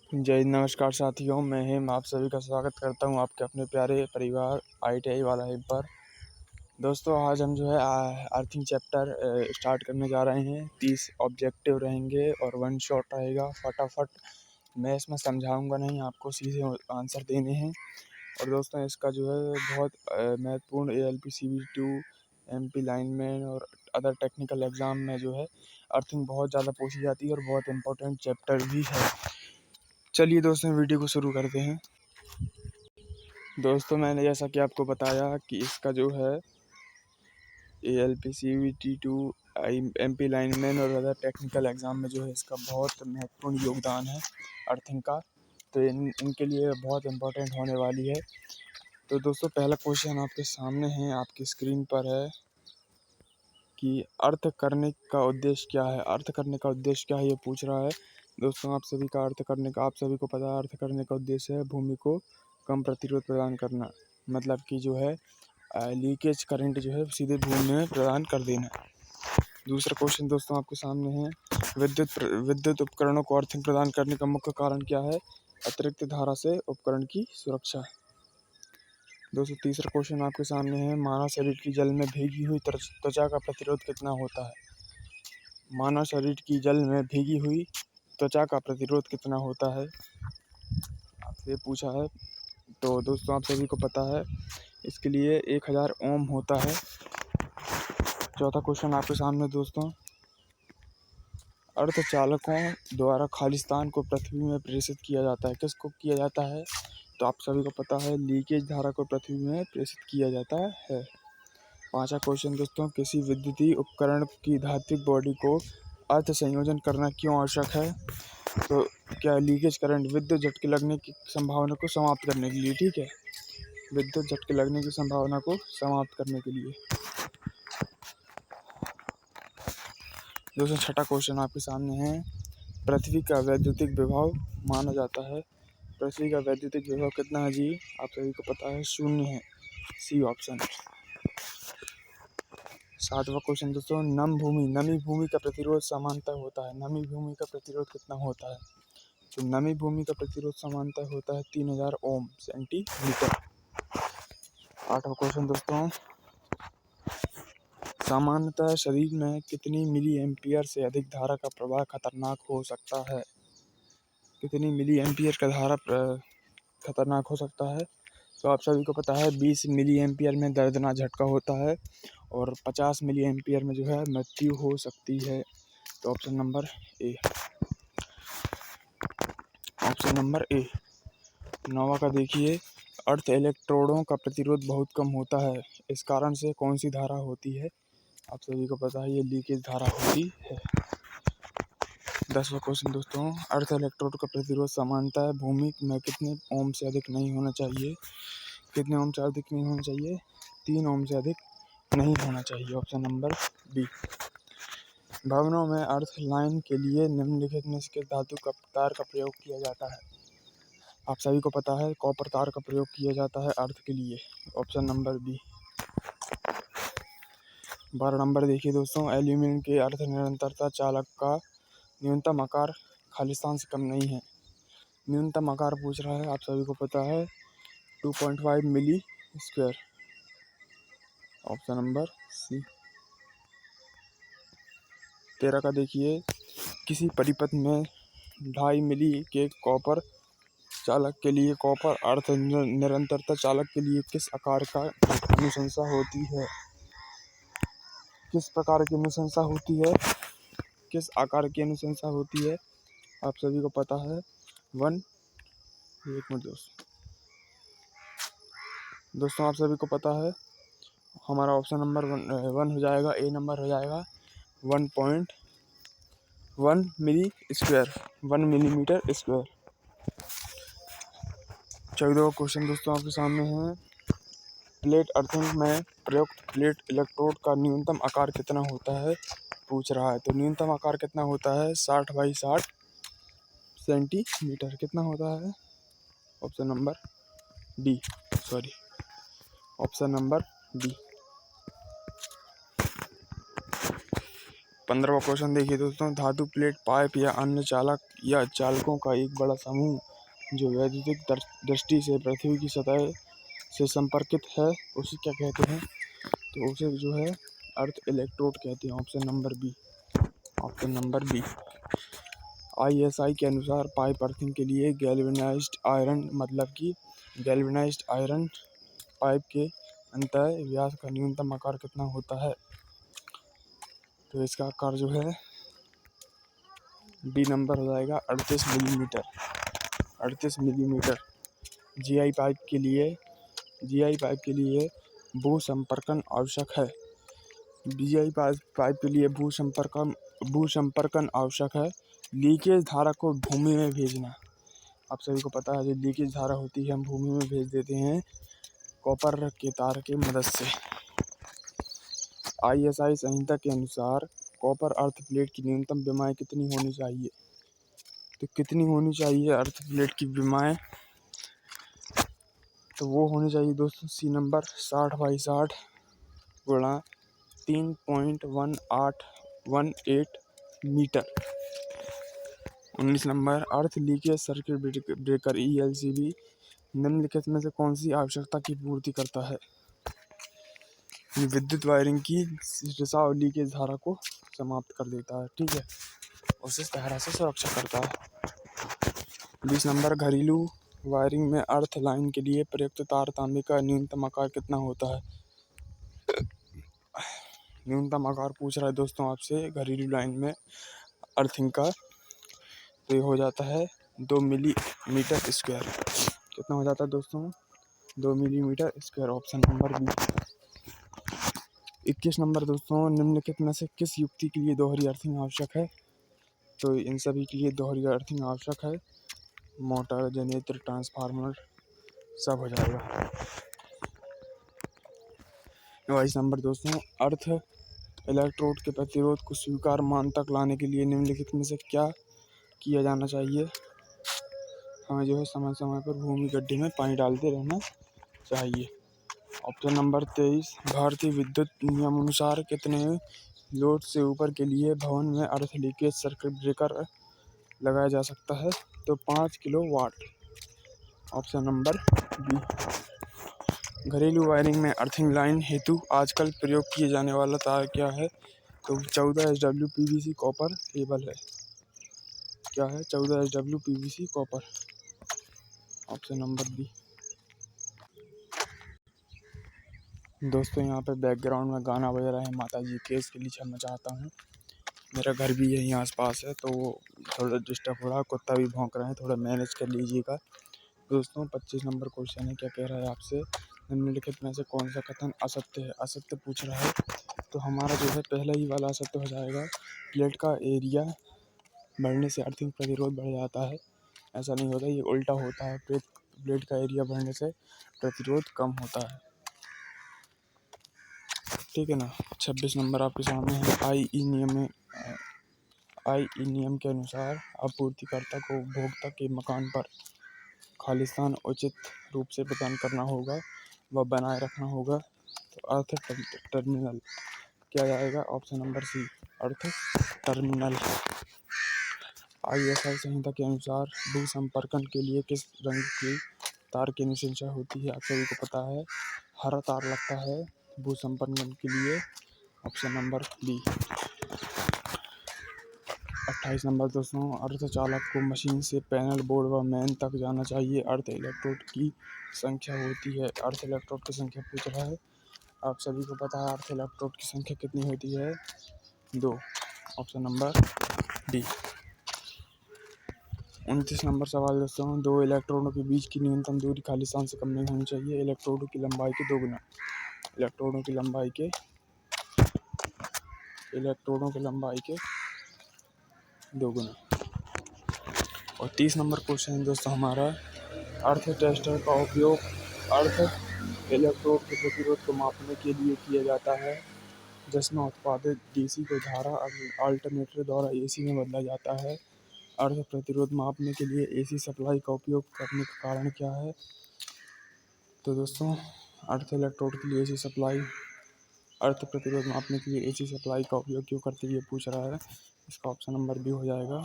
जय नमस्कार साथियों, मैं हेम आप सभी का स्वागत करता हूं आपके अपने प्यारे परिवार ITI वाला हिब पर। दोस्तों आज हम जो है अर्थिंग चैप्टर स्टार्ट करने जा रहे हैं। 30 ऑब्जेक्टिव रहेंगे और 1 शॉट रहेगा। फटाफट मैं इसमें समझाऊंगा नहीं, आपको सीधे आंसर देने हैं। और दोस्तों इसका जो है बहुत महत्वपूर्ण ALP CB2 MP लाइनमैन और अदर टेक्निकल एग्ज़ाम में जो है अर्थिंग बहुत ज़्यादा पूछी जाती है और बहुत इंपॉर्टेंट चैप्टर भी है। चलिए दोस्तों वीडियो को शुरू करते हैं। दोस्तों मैंने जैसा कि आपको बताया कि इसका जो है ALP CBT2 MP लाइनमैन और अदर टेक्निकल एग्ज़ाम में जो है इसका बहुत महत्वपूर्ण योगदान है अर्थिंग का। तो इनके लिए बहुत इम्पोर्टेंट होने वाली है। तो दोस्तों पहला क्वेश्चन आपके सामने है, आपकी स्क्रीन पर है कि अर्थ करने का उद्देश्य क्या है। अर्थ करने का उद्देश्य क्या है ये पूछ रहा है। दोस्तों आप सभी को पता है अर्थ करने का उद्देश्य है भूमि को कम प्रतिरोध प्रदान करना। मतलब कि जो है लीकेज करंट जो है सीधे भूमि में प्रदान कर देना। दूसरा क्वेश्चन दोस्तों आपके सामने है, विद्युत उपकरणों को अर्थिंग प्रदान करने का मुख्य कारण क्या है। अतिरिक्त धारा से उपकरण की सुरक्षा। दोस्तों तीसरा क्वेश्चन आपके सामने है, मानव शरीर की जल में भीगी हुई त्वचा का प्रतिरोध कितना होता है। मानव शरीर की जल में भीगी हुई त्वचा का प्रतिरोध कितना होता है, आपसे पूछा है। तो दोस्तों आप सभी को पता है इसके लिए 1000 ओम होता है। चौथा क्वेश्चन आपके सामने दोस्तों, अर्धचालकों द्वारा खालिस्तान को पृथ्वी में प्रेषित किया जाता है। किसको किया जाता है, तो आप सभी को पता है लीकेज धारा को पृथ्वी में प्रेषित किया जाता है। पांचवा क्वेश्चन दोस्तों, किसी विद्युतीय उपकरण की धात्विक बॉडी को अर्थ संयोजन करना क्यों आवश्यक है। तो क्या लीकेज करंट विद्युत झटके लगने की संभावना को समाप्त करने के लिए, ठीक है, विद्युत झटके लगने की संभावना को समाप्त करने के लिए। दोस्तों छठा क्वेश्चन आपके सामने है, पृथ्वी का वैद्युतिक विभव माना जाता है। पृथ्वी का वैद्युतिक विभव कितना है जी, आप सभी को पता है 0 है, सी ऑप्शन। सातवां क्वेश्चन दोस्तों, नमी भूमि का प्रतिरोध सामान्यतः होता है। नमी भूमि का प्रतिरोध कितना होता है, तो नमी भूमि का प्रतिरोध सामान्यतः होता है 3000 ओम सेंटीमीटर। आठवां क्वेश्चन दोस्तों, सामान्यतः शरीर में कितनी मिली एम्पियर से अधिक धारा का प्रवाह खतरनाक हो सकता है। कितनी मिली एम्पियर का धारा खतरनाक हो सकता है, तो आप सभी को पता है 20 मिली एम्पियर में दर्दनाक झटका होता है और 50 मिली एम्पियर में जो है मृत्यु हो सकती है। तो ऑप्शन नंबर ए। नौवां का देखिए, अर्थ इलेक्ट्रोडों का प्रतिरोध बहुत कम होता है, इस कारण से कौन सी धारा होती है। आप सभी को पता है ये लीकेज धारा होती है। 10वां क्वेश्चन दोस्तों, अर्थ इलेक्ट्रोड का प्रतिरोध सामान्यतः भूमि में कितने ओम से अधिक नहीं होना चाहिए। कितने ओम से अधिक नहीं होना चाहिए, 3 ओम से अधिक नहीं होना चाहिए। Option number B. भवनों में अर्थ लाइन के लिए निम्नलिखित में से किस धातु का तार का प्रयोग किया जाता है। आप सभी को पता है कॉपर तार का प्रयोग किया जाता है अर्थ के लिए। Option number B. 12 नंबर देखिए दोस्तों, एल्यूमीनियम के अर्थ निरंतरता चालक का न्यूनतम आकार खालिस्तान से कम नहीं है। न्यूनतम आकार पूछ रहा है, आप सभी को पता है 2.5 milli square. Option number C. 13 का देखिए, किसी परिपथ में 2.5 मिली के कॉपर चालक के लिए कॉपर अर्थ निरंतरता चालक के लिए किस आकार का अनुशंसा होती है। किस प्रकार की अनुशंसा होती है, किस आकार की अनुशंसा होती है, आप सभी को पता है 1। एक मिनट दोस्तों आप सभी को पता है हमारा ऑप्शन नंबर 1 हो जाएगा, ए नंबर हो जाएगा 1.1 मिली स्क्वायर, 1 मिलीमीटर स्क्वायर। 14वां क्वेश्चन दोस्तों आपके सामने है, प्लेट अर्थिंग में प्रयुक्त प्लेट इलेक्ट्रोड का न्यूनतम आकार कितना होता है पूछ रहा है। तो न्यूनतम आकार कितना होता है, 60 बाई 60 सेंटीमीटर। कितना होता है, option number D, option number D. 15वां क्वेश्चन देखिए दोस्तों, धातु प्लेट, पाइप या अन्य चालक या चालकों का एक बड़ा समूह जो वैद्युतिक दृष्टि से पृथ्वी की सतह से संपर्कित है उसे क्या कहते हैं? तो उसे जो है अर्थ इलेक्ट्रोड कहते हैं। Option number B. ISI के अनुसार पाइप अर्थिंग के लिए गैल्वेनाइज्ड आयरन मतलब कि गैल्वेनाइज्ड आयरन पाइप के अंतः व्यास का न्यूनतम आकार कितना होता है? तो इसका आकार जो है बी नंबर हो जाएगा 38 मिलीमीटर। 38 मिलीमीटर। जीआई पाइप के लिए भू संपर्कन आवश्यक है। जीआई पाइप के लिए भू संपर्कन आवश्यक है। लीकेज धारा को भूमि में भेजना। आप सभी को पता है जो लीकेज धारा होती है हम भूमि में भेज देते हैं कॉपर के तार की मदद से। ISI संहिता के अनुसार कॉपर अर्थ प्लेट की न्यूनतम विमाएँ कितनी होनी चाहिए? तो कितनी होनी चाहिए अर्थ प्लेट की विमाएँ? तो वो होनी चाहिए दोस्तों सी नंबर 60/60 गुणा 3.1818 metre. 19 number earth leakage circuit breaker ELCB निम्नलिखित में से कौन सी आवश्यकता की पूर्ति करता है? विद्युत वायरिंग की रिसाव लीकेज धारा को समाप्त कर देता है, ठीक है, उसे धारा से सुरक्षा करता है। 20 नंबर घरेलू वायरिंग में अर्थ लाइन के लिए प्रयुक्त तार तांबे का न्यूनतम आकार कितना होता है? न्यूनतम आकार पूछ रहा है दोस्तों आपसे घरेलू लाइन में अर्थिंग का, तो ये हो जाता है 2 मिलीमीटर स्क्वायर। कितना हो जाता है दोस्तों? 2 millimetre square. Option number B. 21 number दोस्तों निम्नलिखित में से किस युक्ति के लिए दोहरी अर्थिंग आवश्यक है? तो इन सभी के लिए दोहरी अर्थिंग आवश्यक है। मोटर, जनरेटर, ट्रांसफार्मर सब हो जाएगा। 22 नंबर दोस्तों अर्थ इलेक्ट्रोड के प्रतिरोध को स्वीकार्य मान तक लाने के लिए निम्नलिखित में से क्या किया जाना चाहिए? हमें जो है समय समय पर भूमि गड्ढे में पानी डालते रहना चाहिए। ऑप्शन नंबर 23 भारतीय विद्युत नियम अनुसार कितने लोड से ऊपर के लिए भवन में अर्थ लीकेज सर्किट ब्रेकर लगाया जा सकता है? तो 5 किलोवाट। Option number B. घरेलू वायरिंग में अर्थिंग लाइन हेतु आजकल प्रयोग किए जाने वाला तार क्या है? तो 14 SW PVC कॉपर केबल है। क्या है? 14 SW PVC copper. Option number B. दोस्तों यहाँ पे बैकग्राउंड में गाना बज रहा है माता जी के, इसके लिए क्षमा चाहता हूँ। मेरा घर भी यहीं आसपास है तो थोड़ा डिस्टर्ब हो रहा है, कुत्ता भी भौंक रहे हैं, थोड़ा मैनेज कर लीजिएगा। दोस्तों 25 नंबर क्वेश्चन है, क्या कह रहा है आपसे? निम्नलिखित में से कौन सा कथन असत्य है? असत्य पूछ रहा है तो हमारा जो है पहला ही वाला असत्य हो जाएगा। प्लेट का एरिया बढ़ने से अर्थिंग प्रतिरोध बढ़ जाता है। ऐसा नहीं होता, ये उल्टा होता है। प्लेट का एरिया बढ़ने से प्रतिरोध कम होता है, ठीक है ना। 26 नंबर आपके सामने है। IE नियम के अनुसार आपूर्तिकर्ता को उपभोक्ता के मकान पर खालिस्तान उचित रूप से प्रदान करना होगा व बनाए रखना होगा। तो अर्थ टर्मिनल क्या जाएगा? ऑप्शन नंबर सी अर्थ टर्मिनल। ISI संहिता के अनुसार भू संपर्कन के लिए किस रंग की तार की अनुशंसा होती है? आप सभी को पता है हरा तार लगता है भू संपर्कन के लिए। Option number B. 28 नंबर दोस्तों अर्थ चालक को मशीन से पैनल, बोर्ड व मैन तक जाना चाहिए। अर्थ इलेक्ट्रोड की संख्या होती है। अर्थ इलेक्ट्रोड की संख्या पूछ रहा है, आप सभी को पता है अर्थ इलेक्ट्रोड की संख्या कितनी होती है? 2। Option number D. 29 नंबर सवाल दोस्तों, दो इलेक्ट्रोडों के बीच की न्यूनतम दूरी खालिस्तान से कम नहीं होनी चाहिए। इलेक्ट्रोडों की लंबाई के 2 गुना। इलेक्ट्रोडों की लंबाई के 2 गुना। और 30 नंबर क्वेश्चन है दोस्तों हमारा, अर्थ टेस्टर का उपयोग अर्थ इलेक्ट्रोड के प्रतिरोध को मापने के लिए किया जाता है, जिसमें उत्पादित DC को धारा अल्टरनेटर द्वारा AC में बदला जाता है। अर्थ प्रतिरोध मापने के लिए AC सप्लाई का उपयोग करने का कारण क्या है? तो दोस्तों अर्थ इलेक्ट्रोड के लिए AC सप्लाई अर्थ प्रतिरोध मापने के लिए एसी सप्लाई का उपयोग क्यों करते हैं, ये पूछ रहा है। इसका ऑप्शन नंबर बी हो जाएगा,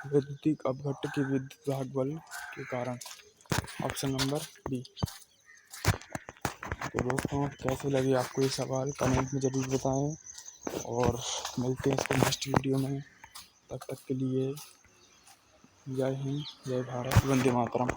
वैद्युतिक अपघट्ट के विद्युत वाहक बल के कारण। Option number B. तो दोस्तों कैसे लगे आपको ये सवाल कमेंट में ज़रूर बताएं और मिलते हैं इसके नेक्स्ट वीडियो में। तब तक के लिए जय हिंद, जय भारत, वंदे मातरम।